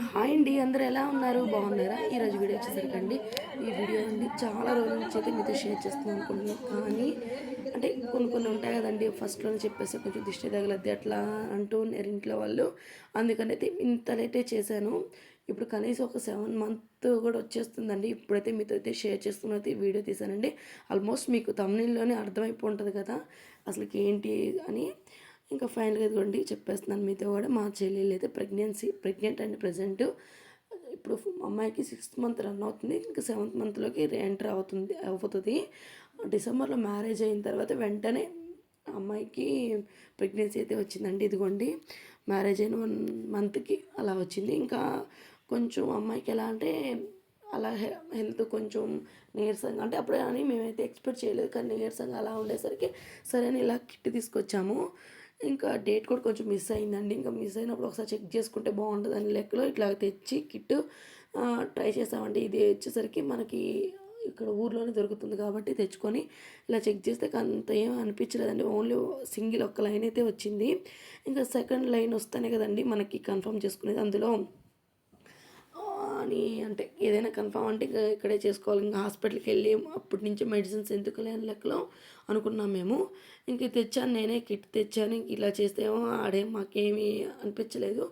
Hi అండి, అందరూ ఎలా ఉన్నారు? బాగున్నారా? ఈరోజు వీడియో వచ్చేసరికండి ఈ వీడియో అండి చాలా రోజుల నుంచి అయితే మీతో షేర్ చేస్తున్నాను అనుకుంటున్నాను. కానీ అంటే కొన్ని ఉంటాయి కదండి, ఫస్ట్లోనే చెప్పేసి కొంచెం దిష్టి తగలద్ది అట్లా అంటూ ఉన్నారు ఇంట్లో వాళ్ళు. అందుకనైతే ఇంత లేటే చేశాను. ఇప్పుడు కనీసం ఒక 7 మంత్ కూడా వచ్చేస్తుందండి. ఇప్పుడైతే మీతో అయితే షేర్ చేస్తున్న అయితే వీడియో తీశానండి. ఆల్మోస్ట్ మీకు తమిళంలోనే అర్థమైపో ఉంటుంది కదా అసలుకి ఏంటి అని. ఇంకా ఫైనల్గా ఇదిగోండి చెప్పేస్తున్నాను మీతో కూడా. మా చెల్లెలు అయితే ప్రెగ్నెంట్ అండి ప్రజెంట్. ఇప్పుడు అమ్మాయికి 6th మంత్ రన్ అవుతుంది. ఇంకా 7th మంత్లోకి ఎంటర్ అవుతుంది. డిసెంబర్లో మ్యారేజ్ అయిన తర్వాత వెంటనే అమ్మాయికి ప్రెగ్నెన్సీ అయితే వచ్చిందండి. ఇదిగోండి మ్యారేజ్ అయిన 1 మంత్కి అలా వచ్చింది. ఇంకా కొంచెం అమ్మాయికి ఎలా అంటే అలా హెల్త్ కొంచెం నీరసంగా, అంటే అప్పుడే అని మేమైతే ఎక్స్పెక్ట్ చేయలేదు, కానీ నీరసంగా అలా ఉండేసరికి సరే అని ఇలా కిట్ తీసుకొచ్చాము. ఇంకా డేట్ కూడా కొంచెం మిస్ అయిందండి. ఇంకా మిస్ అయినప్పుడు ఒకసారి చెక్ చేసుకుంటే బాగుంటుంది అని లెక్కలో ఇట్లా తెచ్చి కిట్ ట్రై చేసామండి. ఇది వచ్చేసరికి మనకి ఇక్కడ ఊర్లోనే దొరుకుతుంది కాబట్టి తెచ్చుకొని ఇలా చెక్ చేస్తే అంత ఏం అనిపించలేదండి. ఓన్లీ సింగిల్ ఒక్క లైన్ అయితే వచ్చింది. ఇంకా సెకండ్ లైన్ వస్తేనే కదండి మనకి కన్ఫర్మ్ చేసుకునేది. అందులో అని అంటే ఏదైనా కన్ఫామ్ అంటే ఇక్కడే చేసుకోవాలి, ఇంకా హాస్పిటల్కి వెళ్ళి అప్పటి నుంచి మెడిసిన్స్ ఎందుకు లేని లెక్కలో అనుకున్నాం మేము. ఇంక తెచ్చాను, నేనే కిట్ తెచ్చాను. ఇంక ఇలా చేస్తేమో ఆడేం మాకేమీ అనిపించలేదు.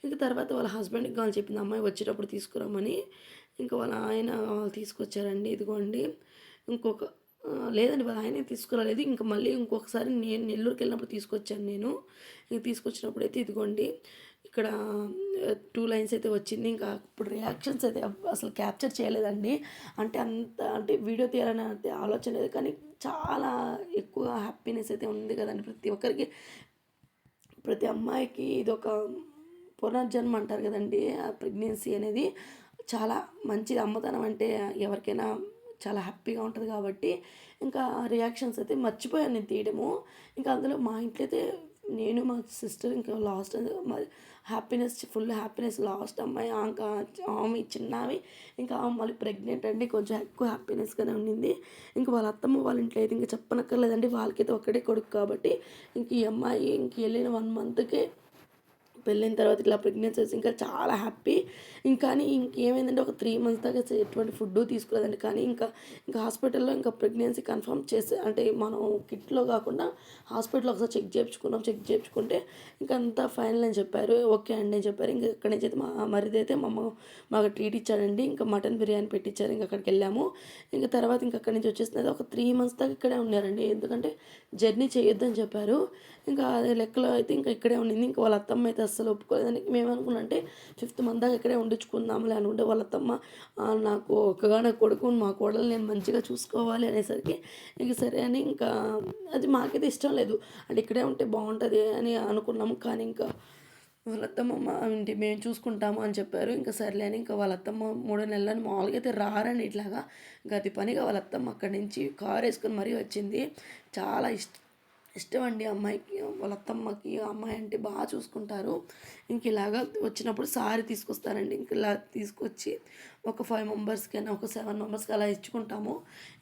ఇంక తర్వాత వాళ్ళ హస్బెండ్కి కావాలి చెప్పింది అమ్మాయి వచ్చేటప్పుడు తీసుకురామని. ఇంకా వాళ్ళ ఆయన వాళ్ళు తీసుకొచ్చారండి. ఇదిగోండి ఇంకొక లేదండి వాళ్ళ ఆయనే తీసుకురాలేదు. ఇంకా మళ్ళీ ఇంకొకసారి నేను నెల్లూరుకి వెళ్ళినప్పుడు తీసుకొచ్చాను నేను. ఇంక తీసుకొచ్చినప్పుడు అయితే ఇదిగోండి ఇక్కడ 2 లైన్స్ అయితే వచ్చింది. ఇంకా ఇప్పుడు రియాక్షన్స్ అయితే అసలు క్యాప్చర్ చేయలేదండి. అంటే అంత అంటే వీడియో తీయాలనే అయితే ఆలోచన లేదు, కానీ చాలా ఎక్కువ హ్యాపీనెస్ అయితే ఉంది కదండి ప్రతి ఒక్కరికి. ప్రతి అమ్మాయికి ఇది ఒక పునర్జన్మ అంటారు కదండి. ఆ ప్రెగ్నెన్సీ అనేది చాలా మంచిది. అమ్మతనం అంటే ఎవరికైనా చాలా హ్యాపీగా ఉంటుంది కాబట్టి ఇంకా రియాక్షన్స్ అయితే మర్చిపోయాను నేను తీయడము. ఇంకా అందులో మా ఇంట్లో అయితే నేను మా సిస్టర్ ఇంకా last happiness, full happiness. Last అమ్మాయి ఇంకా ఆమె చిన్నవి, ఇంకా ఆమె మళ్ళీ ప్రెగ్నెంట్ అండి, కొంచెం ఎక్కువ హ్యాపీనెస్గానే ఉండింది. ఇంకా వాళ్ళ అత్తమ్మ వాళ్ళ ఇంట్లో అయితే ఇంకా చెప్పనక్కర్లేదండి, వాళ్ళకైతే ఒక్కడే కొడుకు కాబట్టి ఇంక ఈ అమ్మాయి ఇంక వెళ్ళిన 1 మంత్కే పెళ్ళైన తర్వాత ఇట్లా ప్రెగ్నెన్సీ వచ్చి ఇంకా చాలా హ్యాపీ. ఇంకా ఇంకేమైందంటే ఒక 3 మంత్స్ దాకా ఎటువంటి ఫుడ్ తీసుకోలేదండి. కానీ ఇంకా హాస్పిటల్లో ఇంకా ప్రెగ్నెన్సీ కన్ఫర్మ్ చేసే అంటే మనం కిట్లో కాకుండా హాస్పిటల్లో ఒకసారి చెక్ చేయించుకుంటే ఇంకా అంతా ఫైనల్ అని చెప్పారు. ఓకే అండి అని చెప్పారు. ఇంకా ఇక్కడి నుంచి అయితే మా మరిది అయితే మాకు ట్రీట్ ఇచ్చాడండి. ఇంకా మటన్ బిర్యానీ పెట్టించారు. ఇంకా అక్కడికి వెళ్ళాము. ఇంకా తర్వాత ఇంకా అక్కడి నుంచి వచ్చేసినది ఒక 3 మంత్స్ దాకా ఇక్కడే ఉన్నారండి. ఎందుకంటే జర్నీ చేయొద్దని చెప్పారు. ఇంకా అదే లెక్కలో అయితే ఇంకా ఇక్కడే ఉండింది. ఇంకా వాళ్ళ అత్తమ్మ అయితే అస్సలు ఒప్పుకోలేదని మేము అనుకున్నంటే 5th మంత్ దాకా ఇక్కడే ఉండించుకుందాంలే అనుకుంటే వాళ్ళ అత్తమ్మ నాకు ఒకగానే కొడుకు, మా కోడలు నేను మంచిగా చూసుకోవాలి అనేసరికి ఇంక సరే అని ఇంకా అది మాకైతే ఇష్టం లేదు. అంటే ఇక్కడే ఉంటే బాగుంటుంది అని అనుకున్నాము. కానీ ఇంకా వాళ్ళ అత్తమ్మ ఏంటి మేము చూసుకుంటాము అని చెప్పారు. ఇంకా సర్లే అని ఇంకా వాళ్ళ అత్తమ్మ 3 నెలలని మామూలుగా అయితే రారని ఇట్లాగా గది పనిగా వాళ్ళ అత్తమ్మ అక్కడి నుంచి కారు వేసుకొని మరీ వచ్చింది. చాలా ఇష్టం అండి అమ్మాయికి, వాళ్ళ అత్తమ్మకి అమ్మాయి అంటే బాగా చూసుకుంటారు. ఇంక ఇలాగా వచ్చినప్పుడు సారీ తీసుకొస్తారండి. ఇంక ఇలా తీసుకొచ్చి ఒక 5 మెంబర్స్కి అయినా ఒక 7 మెంబర్స్కి అలా ఇచ్చుకుంటాము.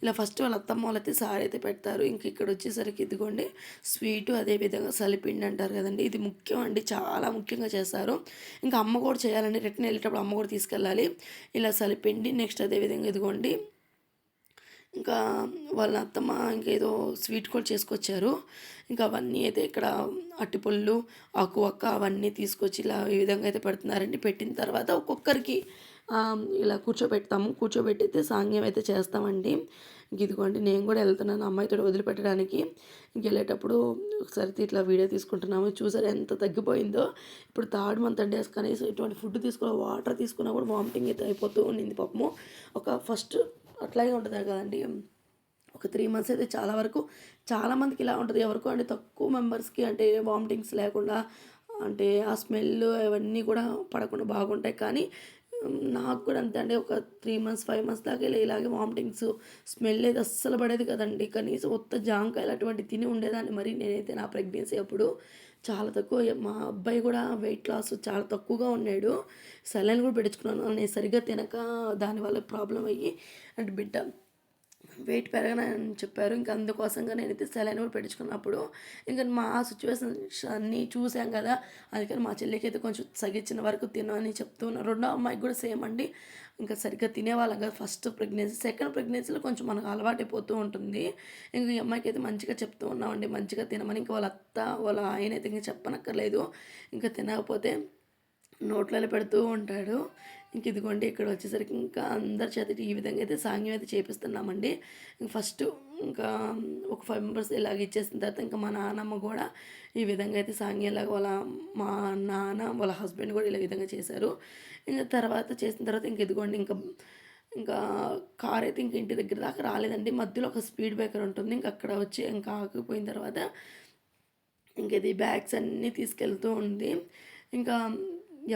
ఇలా ఫస్ట్ వాళ్ళ అత్తమ్మ వాళ్ళైతే సారీ అయితే పెడతారు. ఇంక ఇక్కడ వచ్చేసరికి ఇదిగోండి స్వీటు, అదేవిధంగా సలిపిండి అంటారు కదండి, ఇది ముఖ్యం అండి, చాలా ముఖ్యంగా చేస్తారు. ఇంకా అమ్మ కూడా చేయాలండి, రిటర్న్ వెళ్ళేటప్పుడు అమ్మ కూడా తీసుకెళ్ళాలి. ఇలా సలిపిండి, నెక్స్ట్ అదేవిధంగా ఇదిగోండి ఇంకా వాళ్ళ అత్తమ్మ ఇంకేదో స్వీట్ కూడా చేసుకొచ్చారు. ఇంకా అవన్నీ అయితే ఇక్కడ అట్టిపళ్ళు, ఆకు వక్క అవన్నీ తీసుకొచ్చి ఇలా ఈ విధంగా అయితే పెడుతున్నారండి. పెట్టిన తర్వాత ఒక్కొక్కరికి ఇలా కూర్చోబెట్టి అయితే సాంగ్యం అయితే చేస్తామండి. ఇదిగోండి నేను కూడా వెళ్తున్నాను అమ్మాయితో వదిలిపెట్టడానికి. వెళ్ళేటప్పుడు ఒకసారి ఇట్లా వీడియో తీసుకుంటున్నాము. చూసారు ఎంత తగ్గిపోయిందో. ఇప్పుడు 3rd మంత్ అండి, కనీసం ఇటువంటి ఫుడ్ తీసుకున్న వాటర్ తీసుకున్నా కూడా వామిటింగ్ అయితే అయిపోతూ ఉండింది పాపము. ఒక ఫస్ట్ అట్లాగే ఉంటుంది కదండి. ఒక 3 మంత్స్ అయితే చాలా వరకు చాలామందికి ఇలా ఉంటుంది. ఎవరికో అంటే తక్కువ మెంబర్స్కి అంటే వామిటింగ్స్ లేకుండా అంటే ఆ స్మెల్ అవన్నీ కూడా పడకుండా బాగుంటాయి. కానీ నాకు కూడా అంతే అండి, ఒక 3 మంత్స్ 5 మంత్స్ దాకా ఇలాగే వామిటింగ్స్ స్మెల్ అయితే అస్సలు పడేది కదండి. కనీసం ఉత్త జాంకాయలు అటువంటి తిని ఉండేదాన్ని. మరి నేనైతే నా ప్రెగ్నెన్సీ అప్పుడు చాలా తక్కువ. మా అబ్బాయి కూడా వెయిట్ లాస్ చాలా తక్కువగా ఉన్నాడు. సెలైన్ కూడా పెట్టించుకున్నాను నేను సరిగ్గా తినక, దానివల్ల ప్రాబ్లం అయ్యి అంటే బిడ్డ వెయిట్ పెరగనని చెప్పారు. ఇంక అందుకోసంగా నేనైతే సెలైన్ కూడా పెట్టించుకున్నప్పుడు ఇంక మా సిచ్యువేషన్స్ అన్నీ చూసాం కదా! అందుకని మా చెల్లికైతే కొంచెం సగిచ్చిన వరకు తినని చెప్తూ ఉన్నా. రెండో అమ్మాయికి కూడా సేమ్ అండి. ఇంకా సరిగ్గా తినేవాళ్ళం కాదు ఫస్ట్ ప్రెగ్నెన్సీ. సెకండ్ ప్రెగ్నెన్సీలో కొంచెం మనకు అలవాటైపోతూ ఉంటుంది. ఇంక ఈ అమ్మాయికైతే మంచిగా చెప్తూ ఉన్నామండి. మంచిగా తినమని. ఇంక వాళ్ళ అత్త, వాళ్ళ ఆయనైతే ఇంక చెప్పనక్కర్లేదు. ఇంకా తినకపోతే నోట్లలో పెడుతూ ఉంటాడు. ఇంక ఇదిగోండి ఇక్కడ వచ్చేసరికి ఇంకా అందరి చేత ఈ విధంగా అయితే సాంగ్యం అయితే చేపిస్తున్నామండి. ఫస్ట్ ఇంకా ఒక 5 మెంబర్స్ ఇలాగ ఇచ్చేసిన తర్వాత ఇంకా మా నాన్నమ్మ కూడా ఈ విధంగా అయితే సాంగ్యంలాగా మా నాన్న వాళ్ళ హస్బెండ్ కూడా ఇలా విధంగా చేశారు. ఇంకా తర్వాత చేసిన తర్వాత ఇంక ఇదిగోండి ఇంకా కార్ అయితే ఇంక ఇంటి దగ్గర దాకా రాలేదండి. మధ్యలో ఒక స్పీడ్ బ్రేకర్ ఉంటుంది. ఇంక అక్కడ వచ్చి ఇంకా ఆగిపోయిన తర్వాత ఇంక ఇది బ్యాగ్స్ అన్నీ తీసుకెళ్తూ ఉంది. ఇంకా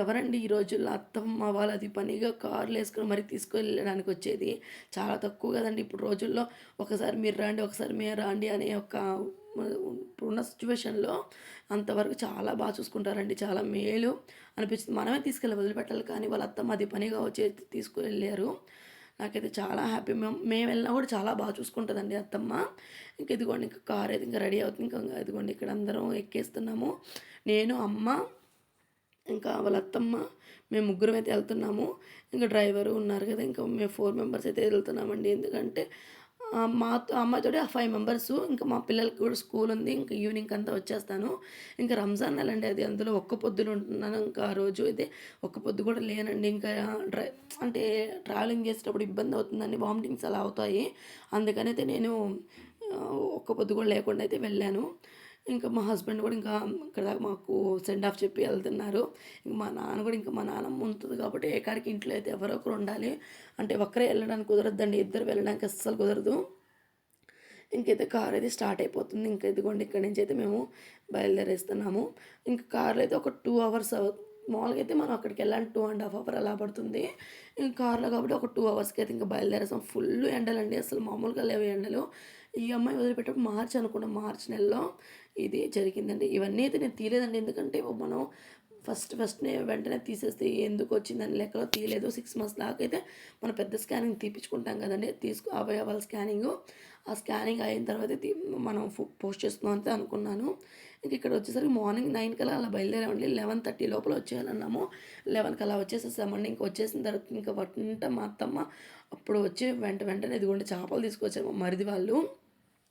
ఎవరండి ఈ రోజుల్లో అత్తమ్మ వాళ్ళది పనిగా కార్లు వేసుకొని మరీ తీసుకెళ్ళడానికి వచ్చేది. చాలా తక్కువ కదండి ఇప్పుడు రోజుల్లో. ఒకసారి మీరు రండి, ఒకసారి మీరు రండి అనే ఒక ఇప్పుడున్న సిచ్యువేషన్లో అంతవరకు చాలా బాగా చూసుకుంటారండి. చాలా మేలు అనిపిస్తుంది. మనమే తీసుకెళ్ళి వదిలిపెట్టాలి కానీ వాళ్ళ అత్తమ్మ అది పనిగా వచ్చి తీసుకువెళ్ళారు. నాకైతే చాలా హ్యాపీ. మేము వెళ్ళినా కూడా చాలా బాగా చూసుకుంటుందండి అత్తమ్మ. ఇంక ఇదిగోండి ఇంకా కార్ అయితే ఇంకా రెడీ అవుతుంది. ఇంకా ఇదిగోండి ఇక్కడ అందరం ఎక్కేస్తున్నాము. నేను, అమ్మ, ఇంకా వాళ్ళ అత్తమ్మ, మేము ముగ్గురం అయితే వెళ్తున్నాము. ఇంకా డ్రైవరు ఉన్నారు కదా, ఇంకా మేము 4 మెంబర్స్ అయితే వెళ్తున్నామండి. ఎందుకంటే మా అమ్మాయితోటి 5 మెంబర్సు. ఇంకా మా పిల్లలకి కూడా స్కూల్ ఉంది. ఇంకా ఈవినింగ్ అంతా వచ్చేస్తాను. ఇంకా రంజాన్ నెల అండి అది. అందులో ఒక్క పొద్దులు ఉంటున్నాను. ఇంకా ఆ రోజు అయితే ఒక్క పొద్దు కూడా లేనండి. ఇంకా అంటే ట్రావెలింగ్ చేసేటప్పుడు ఇబ్బంది అవుతుందండి. వామిటింగ్స్ అలా అవుతాయి. అందుకనైతే నేను ఒక్క పొద్దు కూడా లేకుండా అయితే వెళ్ళాను. ఇంకా మా హస్బెండ్ కూడా ఇంకా ఇక్కడ మాకు సెండ్ ఆఫ్ చెప్పి వెళ్తున్నారు. ఇంక మా నాన్న కూడా ఇంకా మా నాన్నమ్మ ఉంటుంది కాబట్టి ఏకాడికి ఇంట్లో అయితే ఎవరో ఒకరు ఉండాలి. అంటే ఒక్కరే వెళ్ళడానికి కుదరద్దండి. ఇద్దరు వెళ్ళడానికి అస్సలు కుదరదు. ఇంకైతే కార్ అయితే స్టార్ట్ అయిపోతుంది. ఇంకా ఇదిగోండి ఇక్కడి నుంచి అయితే మేము బయలుదేరేస్తున్నాము. ఇంకా కార్లో అయితే ఒక 2 అవర్స్ మామూలుగా అయితే మనం అక్కడికి వెళ్ళాలి 2.5 అవర్ అలా పడుతుంది. ఇంక కార్లో కాబట్టి ఒక 2 అవర్స్కి అయితే ఇంకా బయలుదేరేసాం. ఫుల్ ఎండలండి, అసలు మామూలుగా లేవు ఎండలు. ఈ అమ్మాయి వదిలిపెట్టప్పుడు మార్చ్ అనుకున్నాం, మార్చ్ నెలలో ఇది జరిగిందండి. ఇవన్నీ అయితే నేను తీయలేదండి. ఎందుకంటే మనం ఫస్ట్నే వెంటనే తీసేస్తే ఎందుకు వచ్చిందని లెక్కలో తీయలేదు. 6 మంత్స్ దాకా అయితే మనం పెద్ద స్కానింగ్ తీపించుకుంటాం కదండి, అవయవాల స్కానింగ్. ఆ స్కానింగ్ అయిన తర్వాత మనం పోస్ట్ చేస్తున్నాం అంతే అనుకున్నాను. ఇంక ఇక్కడ వచ్చేసరికి మార్నింగ్ 9 కల్లా అలా బయలుదేరామండి. 11:30 లోపల వచ్చేయాలన్నాము. 11కి అలా వచ్చేసేసామండి. ఇంక వచ్చేసిన తర్వాత ఇంకా మా అత్తమ్మ అప్పుడు వచ్చి వెంటనే ఇదిగోండి చేపలు తీసుకొచ్చారు మా మరిది వాళ్ళు.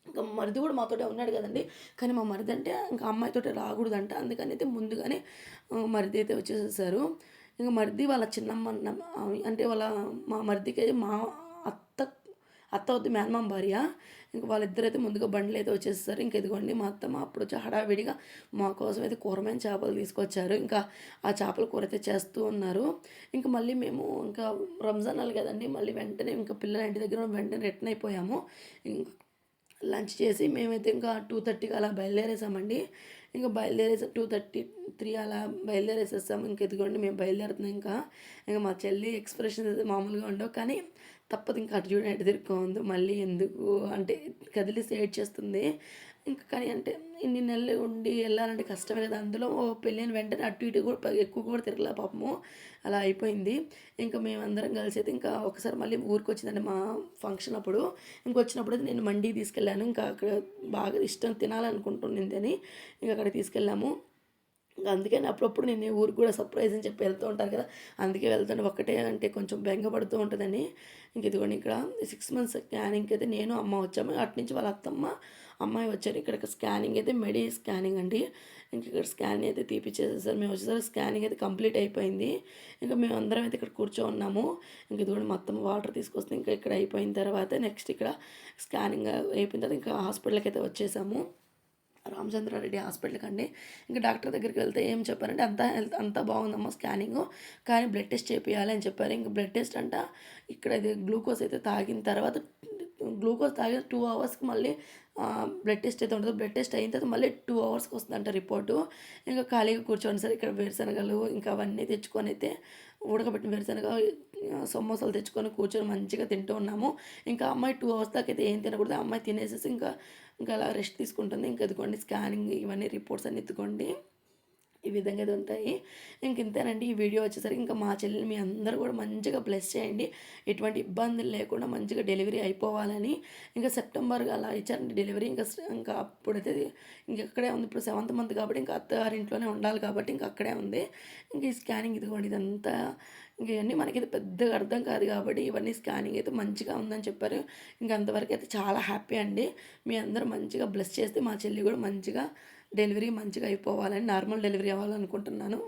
ఇంకా మరిది కూడా మాతోటే ఉన్నాడు కదండి. కానీ మా మరిది అంటే ఇంకా అమ్మాయితోటి రాకూడదంట. అందుకని అయితే ముందుగానే మరిది అయితే వచ్చేసేసారు. ఇంకా మరిది వాళ్ళ చిన్నమ్మ అంటే మా మరిదికి మా అత్త అత్త వద్దు మేనమామ భార్య. ఇంక వాళ్ళిద్దరైతే ముందుగా బండ్లు అయితే వచ్చేసారు. ఇంక ఇదిగోండి మా అత్తమ్మ అప్పుడు వచ్చి హడావిడిగా మా కోసం అయితే కూరమైన చేపలు తీసుకొచ్చారు. ఇంకా ఆ చేపల కూర అయితే చేస్తూ ఉన్నారు. ఇంకా మళ్ళీ మేము ఇంకా రంజాన్ నెల కదండి, మళ్ళీ వెంటనే ఇంకా పిల్లల ఇంటి దగ్గర వెంటనే రిటర్న్ అయిపోయాము. లంచ్ చేసి మేమైతే ఇంకా 2:30కి అలా బయలుదేరేసామండి. ఇంకా 2:33 అలా బయలుదేరేసేసాము. ఇంక ఇదిగోండి మేము బయలుదేరుతున్నాం. ఇంకా మా చెల్లి ఎక్స్ప్రెషన్ అయితే మామూలుగా ఉండవు. కానీ తప్పదు, ఇంకా అటు చూడండి ఎటు తిరుక్కోంది మళ్ళీ ఎందుకు అంటే కదిలిసి ఏడ్చేస్తుంది. ఇంకా కానీ అంటే ఇన్ని నెలలు ఉండి వెళ్ళాలంటే కష్టమే కదా. అందులో పెళ్ళైన వెంటనే అటు ఇటు కూడా ఎక్కువ కూడా తిరగలే పాపము. అలా అయిపోయింది. ఇంకా మేమందరం కలిసి అయితే ఇంకా ఒకసారి మళ్ళీ ఊరికి వచ్చిందండి మా ఫంక్షన్ అప్పుడు. ఇంకొచ్చినప్పుడు అయితే నేను మండీ తీసుకెళ్ళాను. ఇంకా అక్కడ బాగా ఇష్టం తినాలనుకుంటున్నది అని ఇంకా అక్కడ తీసుకెళ్ళాము. ఇంకా అందుకని అప్పుడప్పుడు నేను ఊరికి కూడా సర్ప్రైజ్ అని చెప్పి వెళ్తూ ఉంటాను కదా, అందుకే వెళ్తాను. ఒక్కటే అంటే కొంచెం బెంగపడుతూ ఉంటుందని. ఇంక ఇదిగోండి ఇక్కడ 6 మంత్స్ స్కానింగ్కి అయితే నేను అమ్మ వచ్చాము. అటు నుంచి వాళ్ళ అత్తమ్మ అమ్మాయి వచ్చారు. ఇక్కడ స్కానింగ్ అయితే స్కానింగ్ అండి. ఇంక ఇక్కడ స్కానింగ్ అయితే తీపిచ్చేసేసారు. మేము వచ్చేసరికి స్కానింగ్ అయితే కంప్లీట్ అయిపోయింది. ఇంకా మేము అందరం అయితే ఇక్కడ కూర్చోన్నాము. ఇంక ఇదిగోండి మొత్తం వాటర్ తీసుకొస్తే ఇంకా ఇక్కడ అయిపోయిన తర్వాత నెక్స్ట్ ఇక్కడ స్కానింగ్ అయిపోయిన తర్వాత ఇంకా హాస్పిటల్కి అయితే వచ్చేసాము. రామచంద్రారెడ్డి హాస్పిటల్కి అండి. ఇంకా డాక్టర్ దగ్గరికి వెళ్తే ఏం చెప్పారంటే అంతా బాగుందమ్మా స్కానింగ్, కానీ బ్లడ్ టెస్ట్ చేయాలి అని చెప్పారు. ఇంకా బ్లడ్ టెస్ట్ అంట ఇక్కడ ఇది గ్లూకోజ్ అయితే తాగిన తర్వాత గ్లూకోజ్ తాగిన 2 అవర్స్కి మళ్ళీ బ్లడ్ టెస్ట్ అయితే ఉంటుంది. బ్లడ్ టెస్ట్ అయిన తర్వాత మళ్ళీ 2 అవర్స్కి వస్తుందంట రిపోర్టు. ఇంకా ఖాళీగా కూర్చోండి సార్. ఇక్కడ వేరుశనగలు ఇంకా అవన్నీ తెచ్చుకొని అయితే ఉడకబెట్టిన వేరుశనగ సమోసాలు తెచ్చుకొని కూర్చొని మంచిగా తింటూ ఉన్నాము. ఇంకా అమ్మాయి 2 అవర్స్ దాకా అయితే ఏం తినకూడదు. అమ్మాయి తినేసేసి ఇంకా అలా రెస్ట్ తీసుకుంటుంది. ఇంకా ఎత్తుకోండి స్కానింగ్ ఇవన్నీ రిపోర్ట్స్ అన్నీ ఎత్తుకోండి. ఈ విధంగా అయితే ఉంటాయి. ఇంక ఇంతేనండి. ఈ వీడియో వచ్చేసరికి ఇంకా మా చెల్లిని మీ అందరూ కూడా మంచిగా బ్లెస్ చేయండి. ఎటువంటి ఇబ్బందులు లేకుండా మంచిగా డెలివరీ అయిపోవాలని. ఇంకా సెప్టెంబర్ అలా ఇచ్చారండి డెలివరీ. ఇంకా అప్పుడైతే ఇంక ఇక్కడే ఉంది. ఇప్పుడు 7th మంత్ కాబట్టి ఇంకా అత్తగారింట్లోనే ఉండాలి కాబట్టి ఇంక అక్కడే ఉంది. ఇంక ఈ స్కానింగ్ ఇదిగోండి ఇదంతా ఇంక ఇవన్నీ మనకైతే పెద్దగా అర్థం కాదు కాబట్టి ఇవన్నీ స్కానింగ్ అయితే మంచిగా ఉందని చెప్పారు. ఇంక అంతవరకు అయితే చాలా హ్యాపీ అండి. మీ అందరూ మంచిగా బ్లెస్ చేస్తే మా చెల్లి కూడా మంచిగా డెలివరీ మంచిగా అయిపోవాలని, నార్మల్ డెలివరీ అవ్వాలనుకుంటున్నాను.